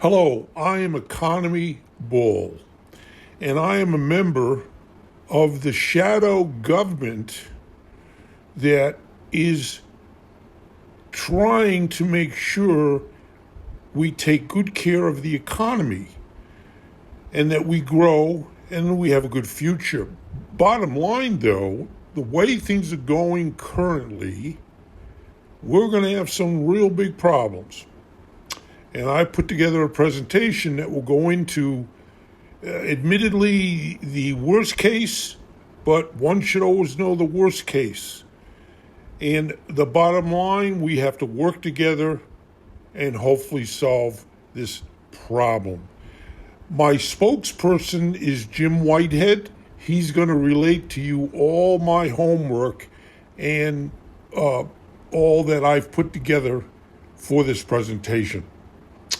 Hello, I am Economy Bull, and I am a member of the shadow government that is trying to make sure we take good care of the economy and that we grow and we have a good future. Bottom line, though, the way things are going currently, we're going to have some real big problems. And I put together a presentation that will go into, admittedly, the worst case, but one should always know the worst case. And the bottom line, we have to work together and hopefully solve this problem. My spokesperson is Jim Whitehead. He's going to relate to you all my homework and all that I've put together for this presentation.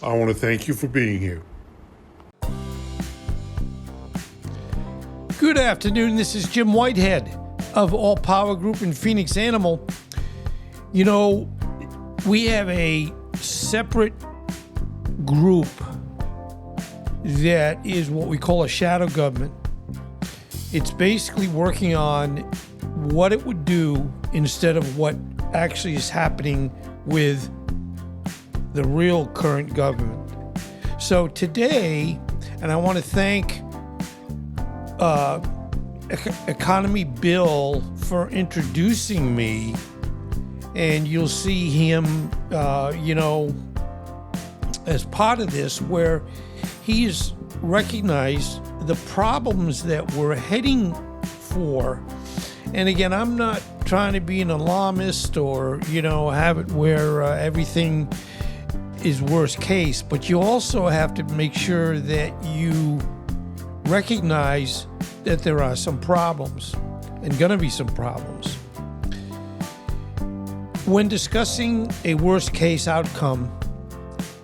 I want to thank you for being here. Good afternoon. This is Jim Whitehead of All Power Group in Phoenix Animal. You know, we have a separate group that is what we call a shadow government. It's basically working on what it would do instead of what actually is happening with the real current government. So today, and I want to thank Economy Bill for introducing me, and you'll see him, as part of this, where he's recognized the problems that we're heading for. And again, I'm not trying to be an alarmist or, have it where everything is worst case, but you also have to make sure that you recognize that there are some problems and going to be some problems. When discussing a worst case outcome,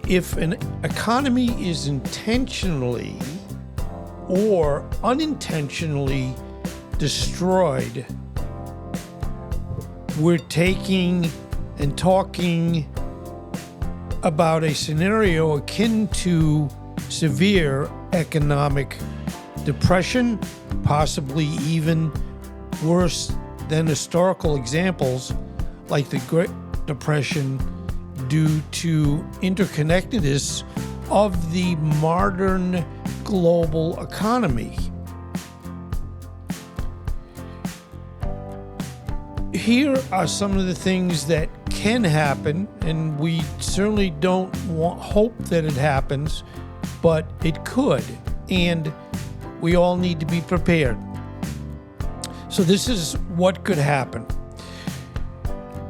if an economy is intentionally or unintentionally destroyed, we're taking and talking about a scenario akin to severe economic depression, possibly even worse than historical examples like the Great Depression, due to interconnectedness of the modern global economy. Here are some of the things that can happen, and we certainly don't hope that it happens, but it could, and we all need to be prepared. So this is what could happen.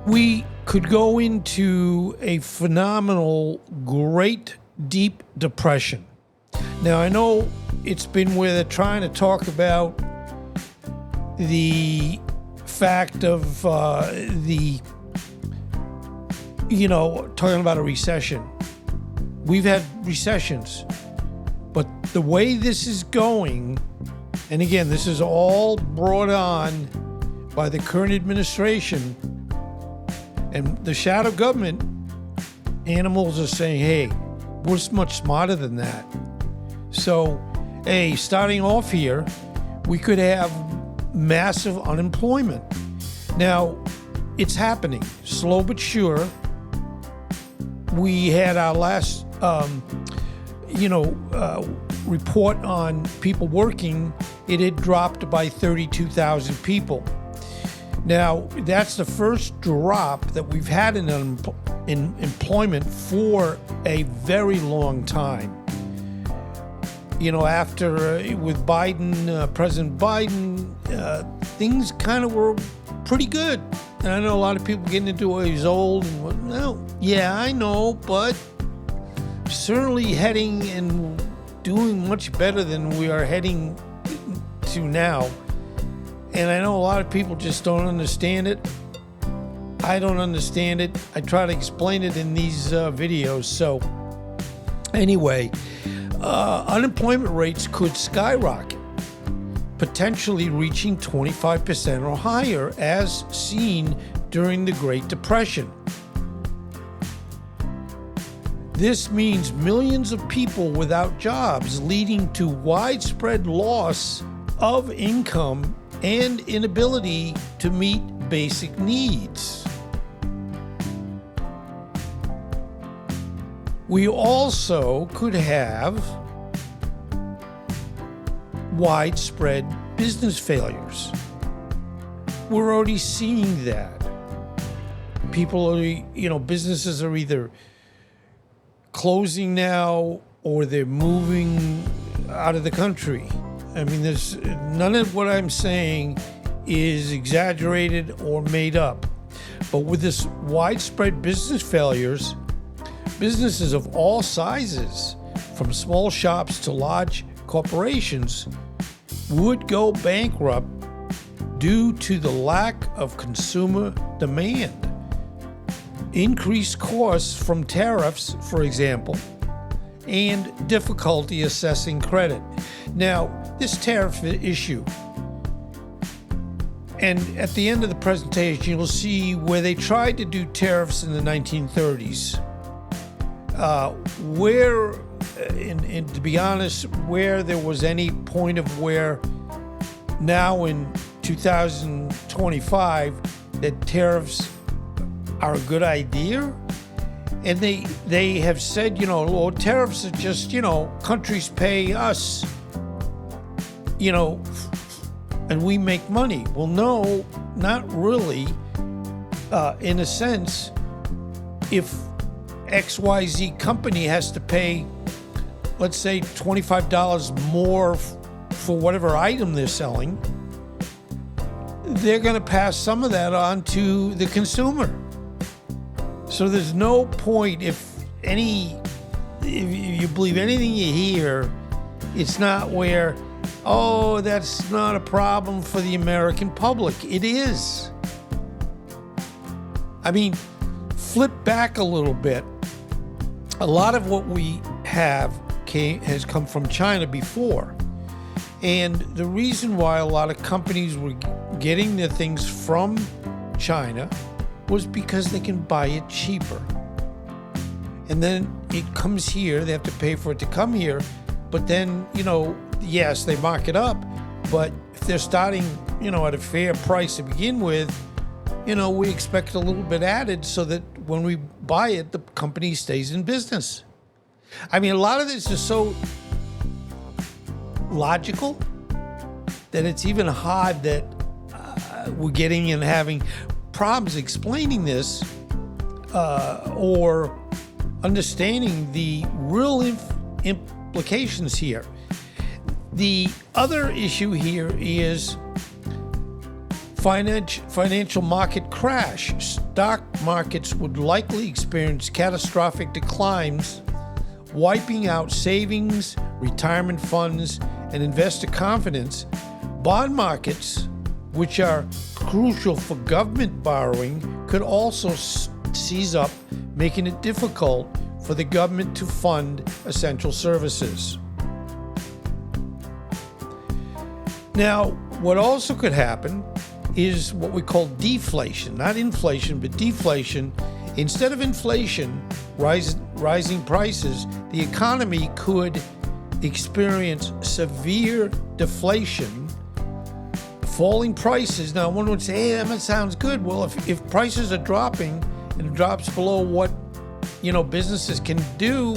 We could go into a phenomenal, great, deep depression. Now, I know it's been where they're trying to talk about the fact of talking about a recession. We've had recessions, but the way this is going, and again, this is all brought on by the current administration and the shadow government, animals are saying, hey, we're much smarter than that. So, starting off here, we could have massive unemployment. Now, it's happening, slow but sure. We had our last, report on people working. It had dropped by 32,000 people. Now, that's the first drop that we've had in employment for a very long time. After with Biden, President Biden, things kind of were pretty good. And I know a lot of people getting into, he's old and I know, but certainly heading and doing much better than we are heading to now. And I know a lot of people just don't understand it. I don't understand it. I try to explain it in these videos. So anyway, unemployment rates could skyrocket, potentially reaching 25% or higher, as seen during the Great Depression. This means millions of people without jobs, leading to widespread loss of income and inability to meet basic needs. We also could have widespread business failures. We're already seeing that. People are, businesses are either closing now or they're moving out of the country. I mean, there's none of what I'm saying is exaggerated or made up. But with this widespread business failures, businesses of all sizes, from small shops to large corporations, would go bankrupt due to the lack of consumer demand. Increased costs from tariffs, for example, and difficulty assessing credit. Now, this tariff issue, and at the end of the presentation, you'll see where they tried to do tariffs in the 1930s. And to be honest, where there was any point of where now in 2025 that tariffs are a good idea. And they have said, well, tariffs are just, countries pay us, and we make money. Well, no, not really. In a sense, if XYZ company has to pay, let's say, $25 more for whatever item they're selling, they're going to pass some of that on to the consumer. So there's no point if you believe anything you hear, it's not where, oh, that's not a problem for the American public. It is. I mean, flip back a little bit. A lot of what we have has come from China before. And the reason why a lot of companies were getting their things from China was because they can buy it cheaper. And then it comes here, they have to pay for it to come here, but then, yes, they mark it up, but if they're starting, at a fair price to begin with, we expect a little bit added so that when we buy it, the company stays in business. I mean, a lot of this is so logical that it's even hard that we're getting and having problems explaining this or understanding the real implications here. The other issue here is financial market crash. Stock markets would likely experience catastrophic declines, wiping out savings, retirement funds, and investor confidence. Bond markets, which are crucial for government borrowing, could also seize up, making it difficult for the government to fund essential services. Now, what also could happen is what we call deflation, not inflation, but deflation. Instead of inflation, rising prices, the economy could experience severe deflation, falling prices. Now, one would say, hey, that sounds good. Well, if prices are dropping and it drops below what, businesses can do,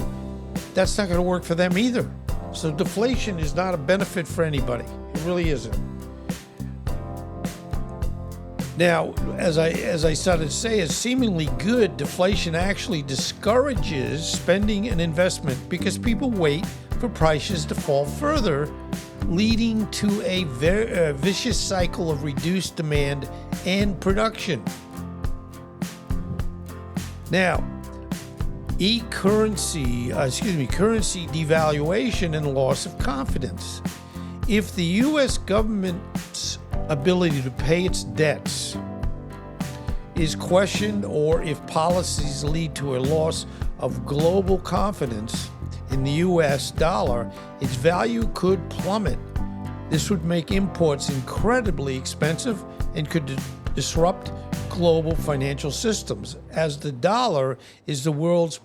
that's not going to work for them either. So deflation is not a benefit for anybody. It really isn't. Now, as I started to say, is seemingly good, deflation actually discourages spending and investment because people wait for prices to fall further, leading to a vicious cycle of reduced demand and production. Now, currency devaluation and loss of confidence. If the U.S. government's ability to pay its debts is questioned, or if policies lead to a loss of global confidence in the U.S. dollar, its value could plummet. This would make imports incredibly expensive and could disrupt global financial systems, as the dollar is the world's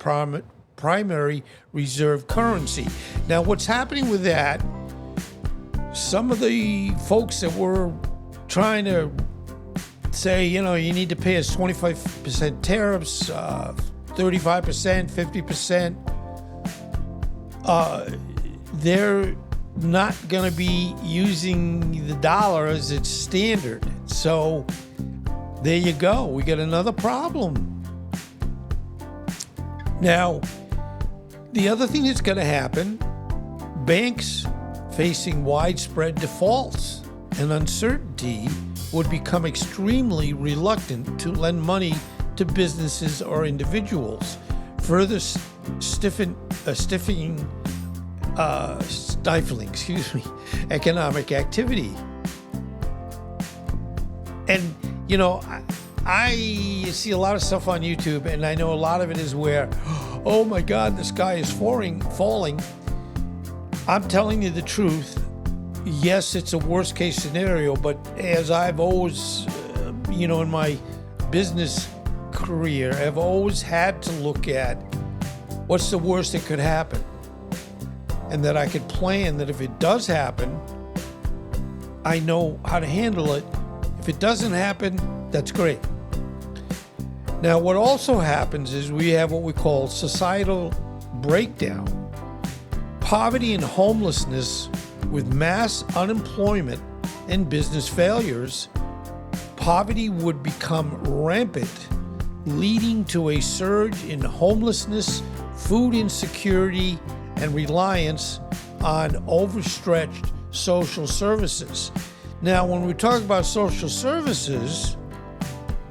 primary reserve currency. Now, what's happening with that, some of the folks that were trying to say, you need to pay us 25% tariffs, 35%, 50%, they're not going to be using the dollar as its standard. So there you go. We got another problem. Now, the other thing that's going to happen, banks facing widespread defaults and uncertainty would become extremely reluctant to lend money to businesses or individuals, further stifling economic activity. And, I see a lot of stuff on YouTube, and I know a lot of it is where, oh my God, the sky is falling. I'm telling you the truth. Yes, it's a worst case scenario, but as I've always, in my business career, I've always had to look at what's the worst that could happen. And that I could plan that if it does happen, I know how to handle it. If it doesn't happen, that's great. Now, what also happens is we have what we call societal breakdown. Poverty and homelessness with mass unemployment and business failures. Poverty would become rampant, leading to a surge in homelessness, food insecurity, and reliance on overstretched social services. Now, when we talk about social services,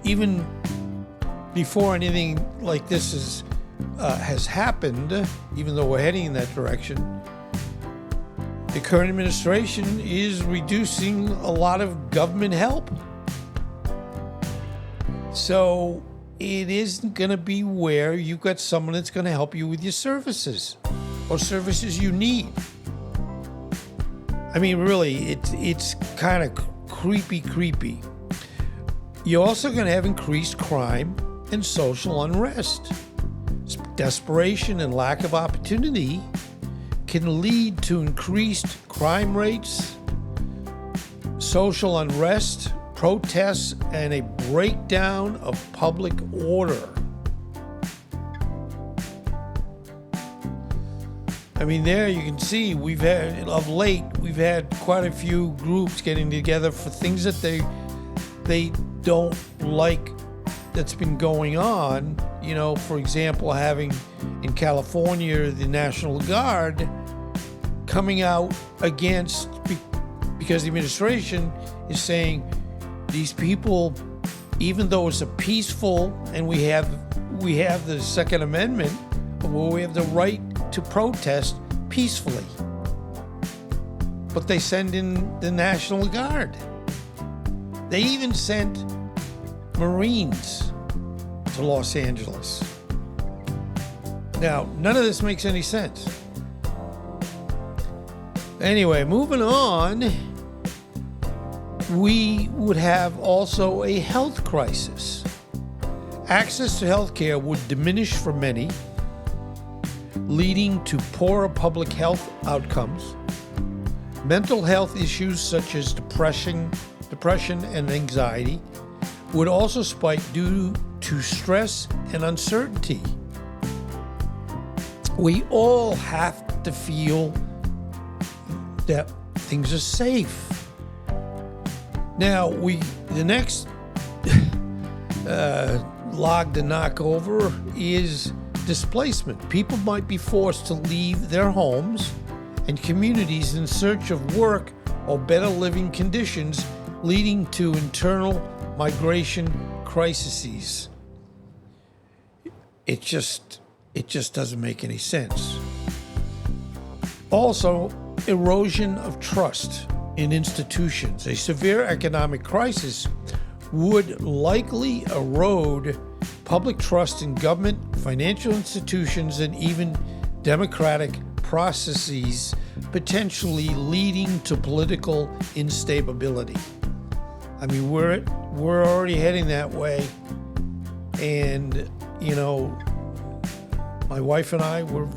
even before anything like this has happened, even though we're heading in that direction, the current administration is reducing a lot of government help. So it isn't going to be where you've got someone that's going to help you with your services or services you need. I mean, really, it's kind of creepy. You're also going to have increased crime and social unrest. Desperation and lack of opportunity can lead to increased crime rates, social unrest, protests, and a breakdown of public order. I mean, there you can see of late we've had quite a few groups getting together for things that they don't like that's been going on. For example, having in California the National Guard coming out against, because the administration is saying these people, even though it's a peaceful, and we have the Second Amendment, where we have the right to protest peacefully, but they send in the National Guard. They even sent Marines to Los Angeles. Now, none of this makes any sense. Anyway, moving on, we would have also a health crisis. Access to health care would diminish for many, leading to poorer public health outcomes. Mental health issues such as depression and anxiety would also spike due to stress and uncertainty. We all have to feel that things are safe. Now, the next log to knock over is displacement. People might be forced to leave their homes and communities in search of work or better living conditions, leading to internal migration crises. It just doesn't make any sense. Also, erosion of trust in institutions. A severe economic crisis would likely erode public trust in government, financial institutions, and even democratic processes, potentially leading to political instability. I mean, we're already heading that way, and My wife and I, we're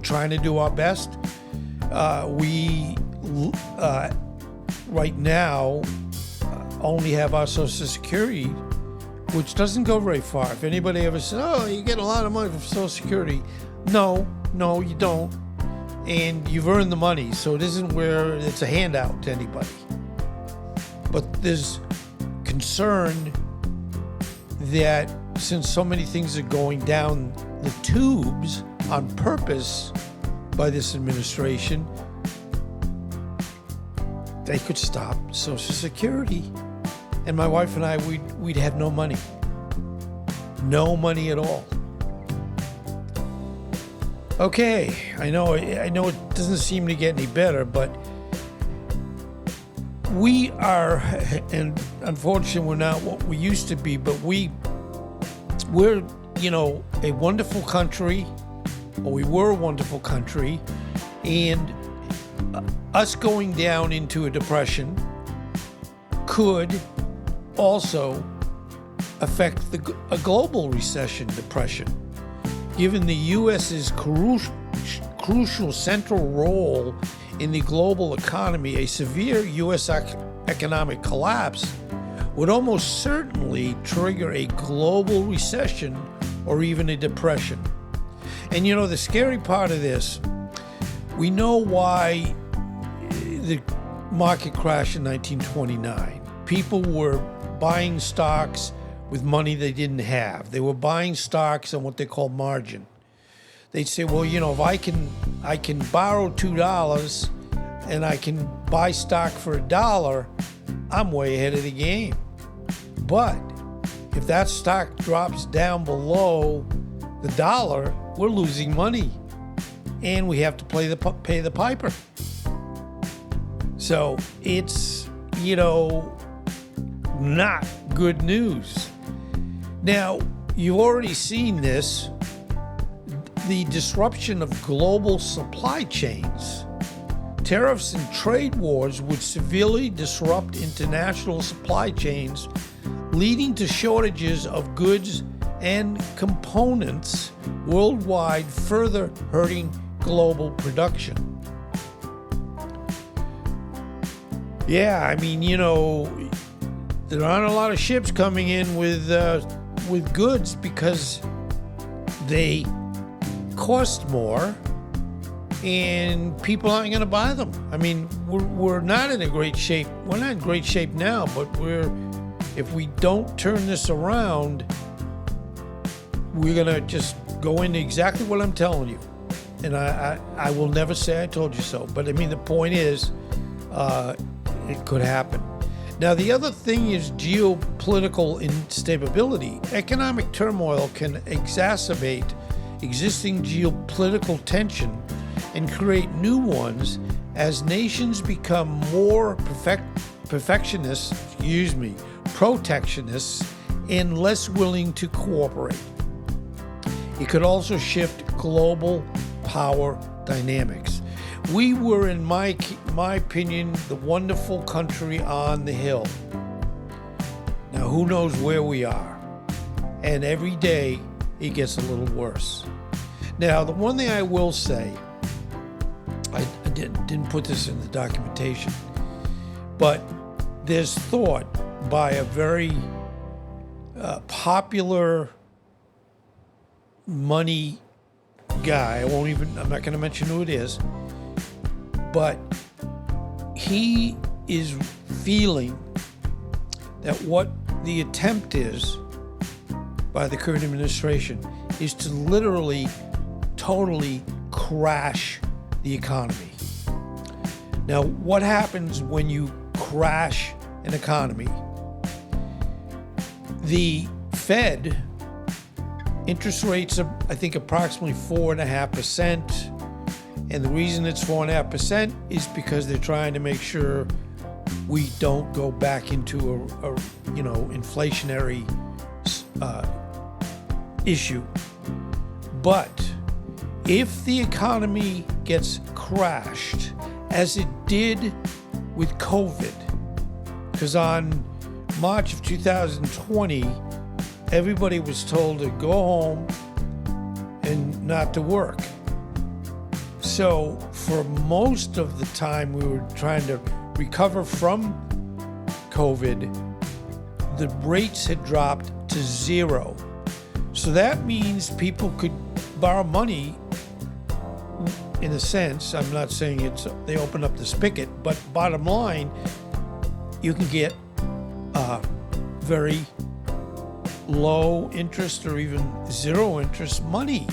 trying to do our best. We right now only have our Social Security, which doesn't go very far. If anybody ever says, "Oh, you get a lot of money from Social Security," no, you don't. And you've earned the money, so it isn't where it's a handout to anybody. But there's concern that since so many things are going down the tubes on purpose by this administration, they could stop Social Security. And my wife and I, we'd have no money. No money at all. Okay, I know it doesn't seem to get any better, but we are, and unfortunately we're not what we used to be, but we're a wonderful country, or we were a wonderful country, and us going down into a depression could also affect a global recession, depression. Given the U.S.'s crucial central role in the global economy, a severe U.S. economic collapse would almost certainly trigger a global recession or even a depression. And the scary part of this, we know why the market crashed in 1929. People were buying stocks with money they didn't have. They were buying stocks on what they call margin. They'd say, well, if I can borrow $2 and I can buy stock for $1, I'm way ahead of the game. But if that stock drops down below the dollar, we're losing money, and we have to pay the piper. So it's not good news. Now, you've already seen this, the disruption of global supply chains. Tariffs and trade wars would severely disrupt international supply chains, leading to shortages of goods and components worldwide, further hurting global production. Yeah, there aren't a lot of ships coming in with goods because they cost more and people aren't going to buy them. We're not in a great shape. We're not in great shape now, but if we don't turn this around, we're going to just go into exactly what I'm telling you. And I will never say I told you so. But the point is, it could happen. Now, the other thing is geopolitical instability. Economic turmoil can exacerbate existing geopolitical tension and create new ones as nations become more protectionists, and less willing to cooperate. It could also shift global power dynamics. We were, in my opinion, the wonderful country on the hill. Now, who knows where we are? And every day, it gets a little worse. Now, the one thing I will say, I didn't put this in the documentation, but there's thought by a very popular money guy. I'm not going to mention who it is, but he is feeling that what the attempt is by the current administration is to literally, totally crash the economy. Now, what happens when you crash an economy? The Fed interest rates are, I think, approximately 4.5%. And the reason it's 4.5% is because they're trying to make sure we don't go back into a inflationary issue. But if the economy gets crashed, as it did with COVID, because on March of 2020, everybody was told to go home and not to work. So for most of the time we were trying to recover from COVID, the rates had dropped to zero. So that means people could borrow money in a sense. I'm not saying they open up the spigot, but bottom line, you can get very low interest or even zero interest money.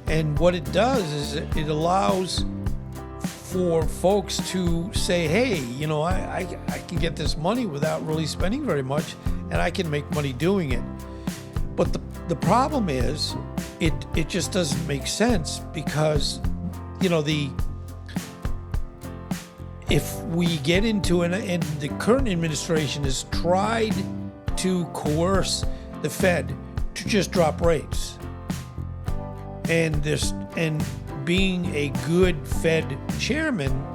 And what it does is it allows for folks to say, hey, I can get this money without really spending very much, and I can make money doing it. But the problem is it just doesn't make sense because, if we get into and the current administration has tried to coerce the Fed to just drop rates. And being a good Fed chairman,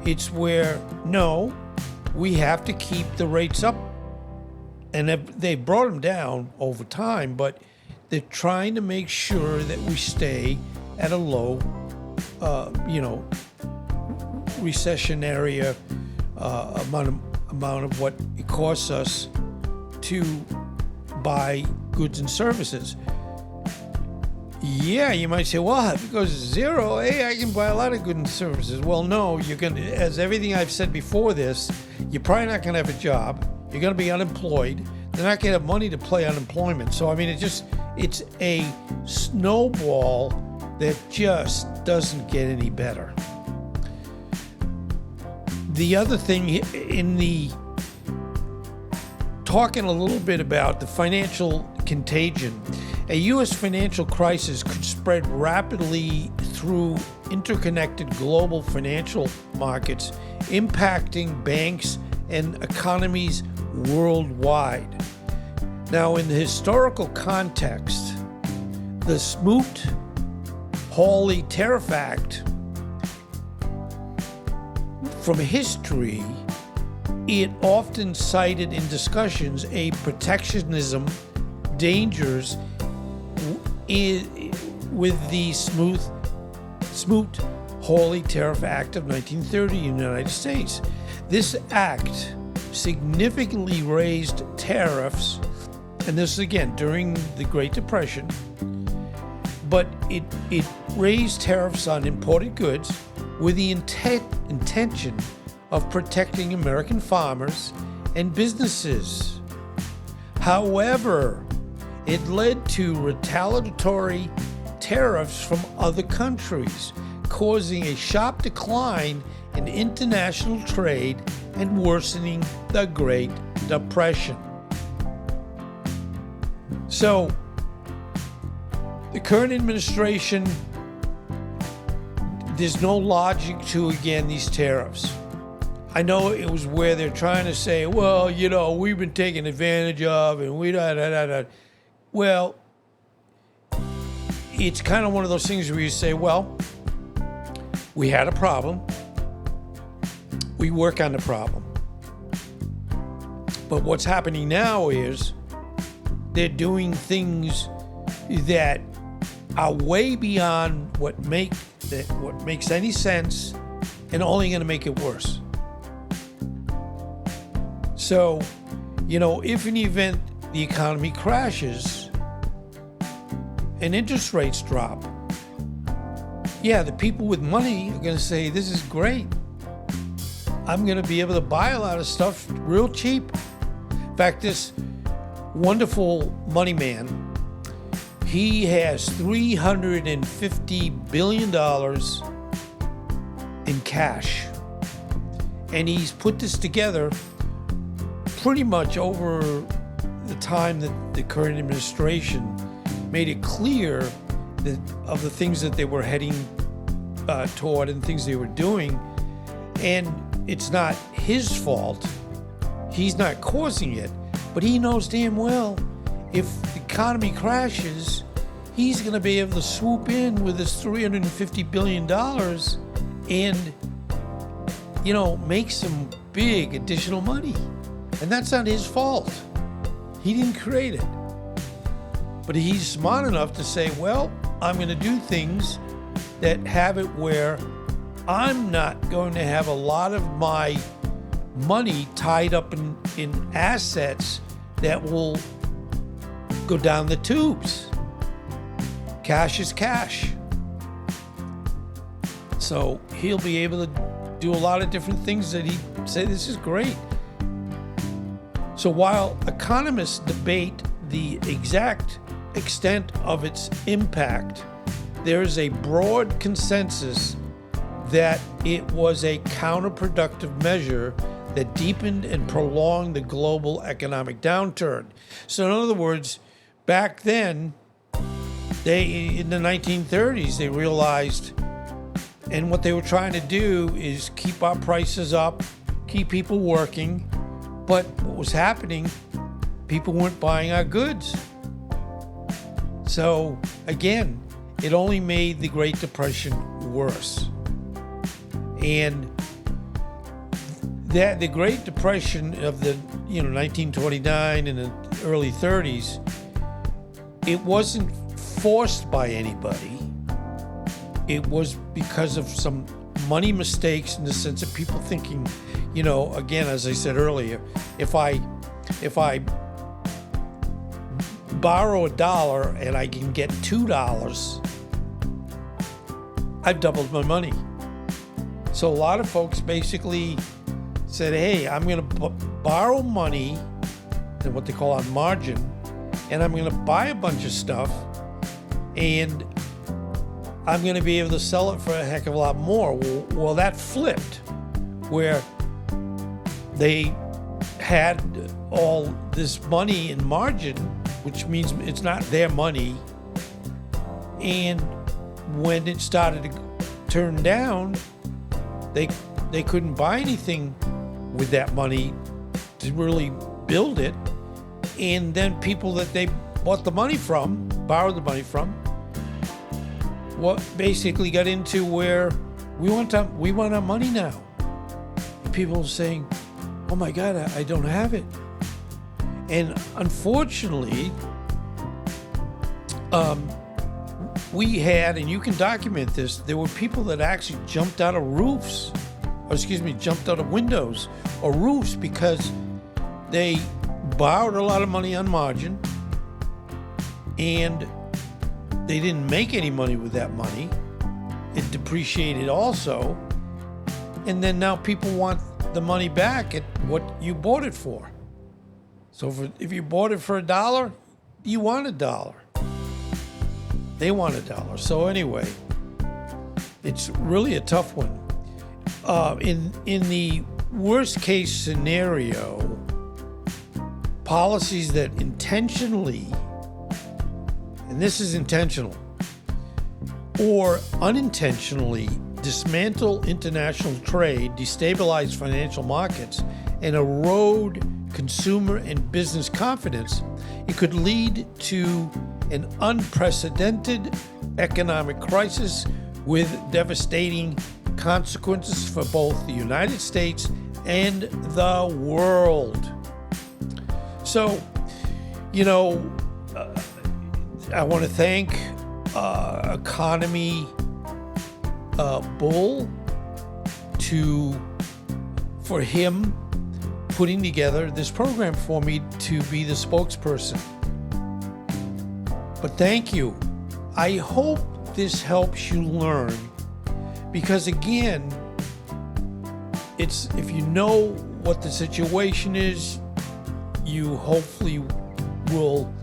it's where, no, we have to keep the rates up. And they brought them down over time, but they're trying to make sure that we stay at a low, recessionary amount of what it costs us to buy goods and services. Yeah, you might say, well, if it goes to zero, hey, I can buy a lot of goods and services. Well, no, you're going to, as everything I've said before this, you're probably not going to have a job. You're going to be unemployed. They're not going to have money to play unemployment. So, I mean, it's a snowball that just doesn't get any better. The other thing talking a little bit about the financial contagion, a U.S. financial crisis could spread rapidly through interconnected global financial markets, impacting banks and economies worldwide. Now, in the historical context, the Smoot-Hawley Tariff Act, from history, it often cited in discussions a protectionism dangers with the Smoot-Hawley Tariff Act of 1930 in the United States. This act significantly raised tariffs, and this is again during the Great Depression, but it raised tariffs on imported goods with the intention of protecting American farmers and businesses. However, it led to retaliatory tariffs from other countries, causing a sharp decline in international trade and worsening the Great Depression. So, the current administration, there's no logic to, again, these tariffs. I know it was where they're trying to say, well, we've been taken advantage of and we da. Well, it's kind of one of those things where you say, well, we had a problem. We work on the problem. But what's happening now is they're doing things that are way beyond what makes any sense and only going to make it worse. So, if in the event the economy crashes and interest rates drop, yeah, the people with money are going to say, this is great. I'm going to be able to buy a lot of stuff real cheap. In fact, this wonderful money man, he has $350 billion in cash. And he's put this together pretty much over the time that the current administration made it clear that of the things that they were heading toward and things they were doing. And it's not his fault. He's not causing it. But he knows damn well if the economy crashes, he's going to be able to swoop in with his $350 billion and, make some big additional money. And that's not his fault. He didn't create it. But he's smart enough to say, well, I'm going to do things that have it where I'm not going to have a lot of my money tied up in assets that will go down the tubes. Cash is cash. So he'll be able to do a lot of different things that he say this is great. So while economists debate the exact extent of its impact, there is a broad consensus that it was a counterproductive measure that deepened and prolonged the global economic downturn. So in other words, back then, in the 1930s, they realized, and what they were trying to do is keep our prices up, keep people working, but what was happening, people weren't buying our goods. So again, it only made the Great Depression worse. And that the Great Depression of the 1929 and the early 30s, it wasn't forced by anybody. It was because of some money mistakes in the sense of people thinking, again, as I said earlier, if I borrow $1 and I can get $2, I've doubled my money. So a lot of folks basically said, hey, I'm going to borrow money, what they call on margin, and I'm going to buy a bunch of stuff, and I'm going to be able to sell it for a heck of a lot more. Well, that flipped, where they had all this money in margin, which means it's not their money, and when it started to turn down, they couldn't buy anything with that money to really build it. And then people that they borrowed the money from, what basically got into where we want our money now. People saying, oh my God, I don't have it. And unfortunately, we had, and you can document this, there were people that actually jumped out of windows or roofs because they borrowed a lot of money on margin and they didn't make any money with that money. It depreciated also. And then now people want the money back at what you bought it for. So if you bought it for $1, you want $1. They want $1. So anyway, it's really a tough one. In the worst case scenario, policies that intentionally, and this is intentional, or unintentionally dismantle international trade, destabilize financial markets, and erode consumer and business confidence, it could lead to an unprecedented economic crisis with devastating consequences for both the United States and the world. So, I want to thank Economy Bull for him putting together this program for me to be the spokesperson. But thank you. I hope this helps you learn, because again, if you know what the situation is, you hopefully will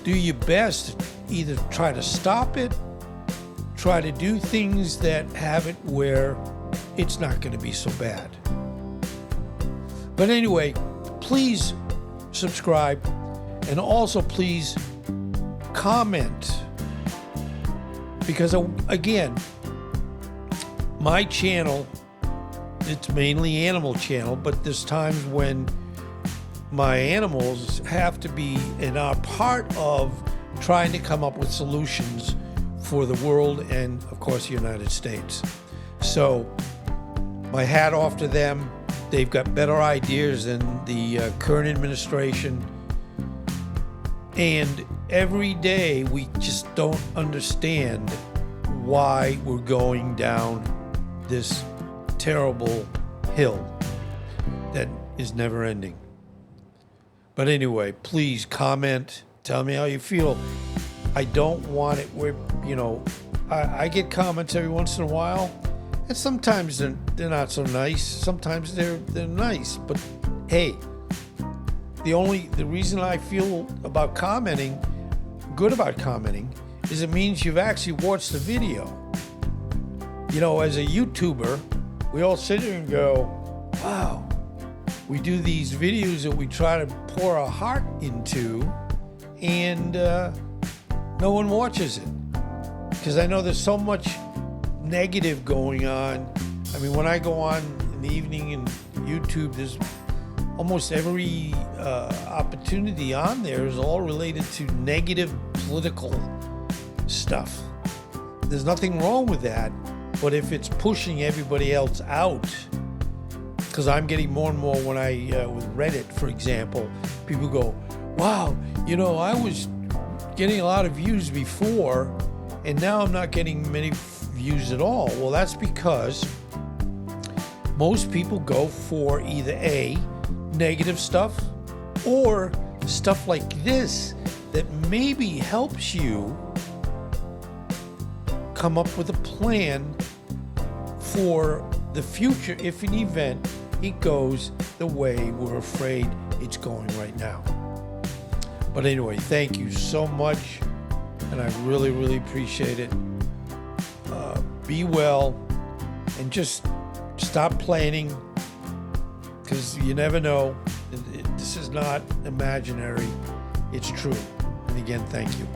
do your best to either try to stop it, try to do things that have it where it's not going to be so bad. But anyway, please subscribe, and also please comment, because again, my channel, it's mainly animal channel, but there's times when my animals have to be and are part of trying to come up with solutions for the world and, of course, the United States. So my hat off to them. They've got better ideas than the current administration. And every day we just don't understand why we're going down this terrible hill that is never ending. But anyway, please comment. Tell me how you feel. I don't want it where, I get comments every once in a while, and sometimes they're not so nice. Sometimes they're nice. But hey, the reason I feel about good about commenting, is it means you've actually watched the video. As a YouTuber, we all sit here and go, wow, we do these videos that we try to pour our heart into, and no one watches it. Because I know there's so much negative going on. I mean, when I go on in the evening in YouTube, there's almost every opportunity on there is all related to negative political stuff. There's nothing wrong with that, but if it's pushing everybody else out, because I'm getting more and more when with Reddit, for example, people go, wow, I was getting a lot of views before, and now I'm not getting many views at all. Well, that's because most people go for either A, negative stuff, or stuff like this that maybe helps you come up with a plan for the future if an event it goes the way we're afraid it's going right now. But anyway, thank you so much, and I really, really appreciate it. Be well, and just stop planning, because you never know. This is not imaginary. It's true. And again, thank you.